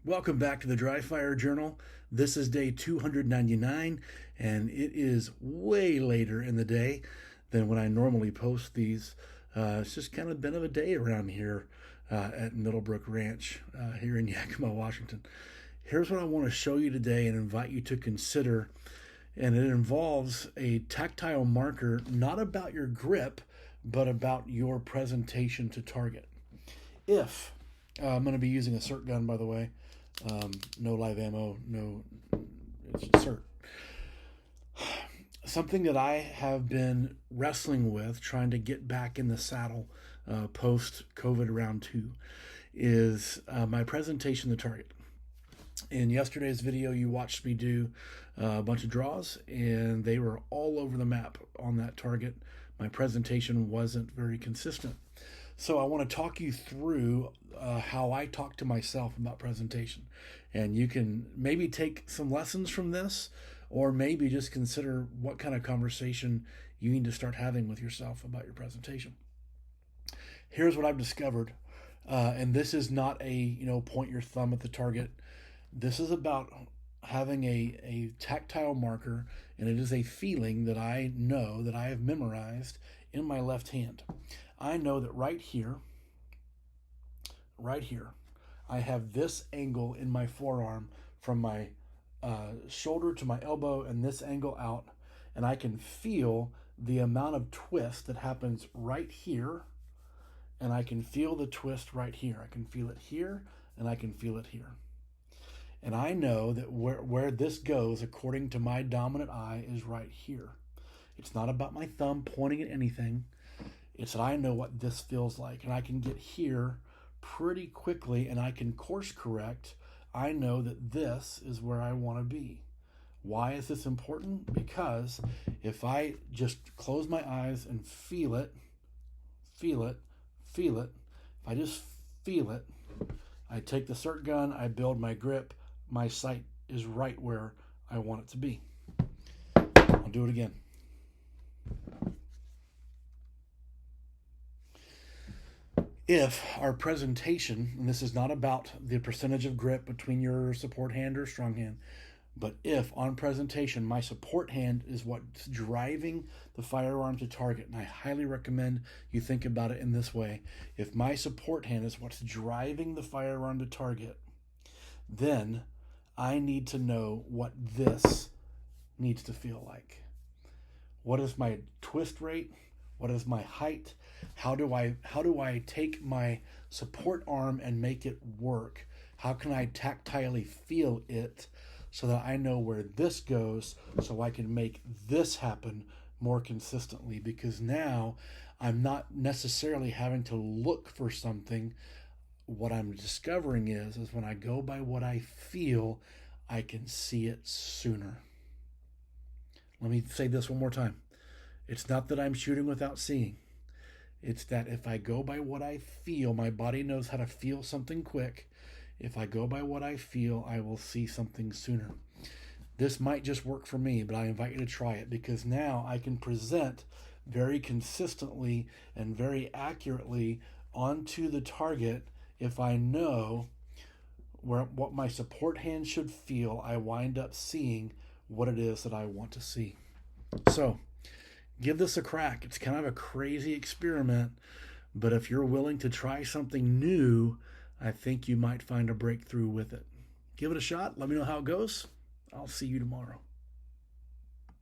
Welcome back to the Dry Fire Journal. This is day 299, and it is way later in the day than when I normally post these. It's just kind of been of a day around here at Middlebrook Ranch here in Yakima, Washington. Here's what I want to show you today and invite you to consider, and it involves a tactile marker, not about your grip, but about your presentation to target. If I'm going to be using a SIRT gun, by the way. No live ammo, it's SIRT. Something that I have been wrestling with, trying to get back in the saddle post-COVID round 2, is my presentation to target. In yesterday's video, you watched me do a bunch of draws, and they were all over the map on that target. My presentation wasn't very consistent. So I want to talk you through how I talk to myself about presentation. And you can maybe take some lessons from this, or maybe just consider what kind of conversation you need to start having with yourself about your presentation. Here's what I've discovered. And this is not a, point your thumb at the target. This is about having a tactile marker, and it is a feeling that I know that I have memorized in my left hand. I know that right here, I have this angle in my forearm from my shoulder to my elbow and this angle out, and I can feel the amount of twist that happens right here, and I can feel the twist right here. I can feel it here, and I can feel it here. And I know that where this goes, according to my dominant eye, is right here. It's not about my thumb pointing at anything. It's that I know what this feels like, and I can get here pretty quickly, and I can course correct. I know that this is where I want to be. Why is this important? Because if I just close my eyes and feel it, if I just feel it, I take the SIRT gun, I build my grip, my sight is right where I want it to be. I'll do it again. If our presentation, and this is not about the percentage of grip between your support hand or strong hand, but if on presentation my support hand is what's driving the firearm to target, and I highly recommend you think about it in this way, if my support hand is what's driving the firearm to target, then I need to know what this needs to feel like. What is my twist rate? What is my height? How do I take my support arm and make it work? How can I tactilely feel it so that I know where this goes, so I can make this happen more consistently? Because now I'm not necessarily having to look for something. What I'm discovering is when I go by what I feel, I can see it sooner. Let me say this one more time. It's not that I'm shooting without seeing. It's that if I go by what I feel, my body knows how to feel something quick. If I go by what I feel, I will see something sooner. This might just work for me, but I invite you to try it, because now I can present very consistently and very accurately onto the target. If I know what my support hand should feel, I wind up seeing what it is that I want to see. So, give this a crack. It's kind of a crazy experiment, but if you're willing to try something new, I think you might find a breakthrough with it. Give it a shot. Let me know how it goes. I'll see you tomorrow.